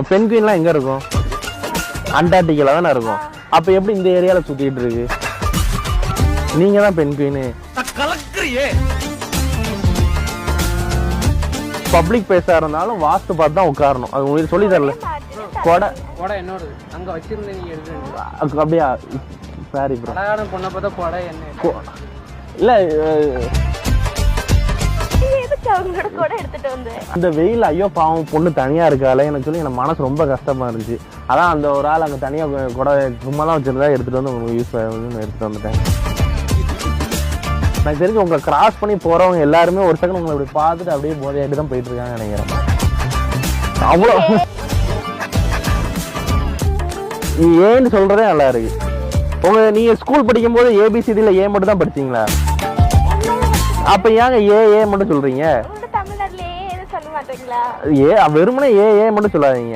பென்குயின்லாம் எங்க இருக்கும்? அண்டார்டிகால தானே இருக்கும். அப்ப எப்படி இந்த ஏரியால சுத்திட்டு இருக்கு? நீங்க தான் பென்குயின். கலக்குறியே. பப்ளிக் பேசா இருந்தாலும் வாஸ்து பார்த்து தான் உட்காரணும். அது உங்களுக்கு சொல்லி தரல. கொடை என்னோட அங்க வச்சிருந்த நீங்க எடுத்து அப்படியா? Sorry bro. அழகான பொண்ணை பார்த்தா கொடை என்ன இல்ல அந்த வெயில் ஐயோ பாவம் பொண்ணு தனியா இருக்கால எனக்கு சொல்லி எனக்கு மனசு ரொம்ப கஷ்டமா இருந்துச்சு. அதான் அந்த ஒரு ஆள் அங்க தனியா கூட சும்மாலாம் வச்சிருந்தா எடுத்துட்டு வந்து உங்களுக்கு யூஸ் எடுத்துட்டு வந்துட்டேன். எனக்கு தெரிஞ்சு உங்களை கிராஸ் பண்ணி போறவங்க எல்லாருமே ஒரு செகண்ட் உங்களை இப்படி பார்த்துட்டு அப்படியே போதையாட்டு தான் போயிட்டு இருக்காங்க நினைக்கிறேன். அவ்வளோ ஏன்னு சொல்றதே நல்லா இருக்கு. நீங்க ஸ்கூல் படிக்கும் போது ஏபிசிடில ஏ மட்டும் தான் படிச்சீங்களா? அப்ப ஏங்க ஏ மட்டும் சொல்றீங்க? வெறுமனே ஏ மட்டும் சொல்லாதீங்க.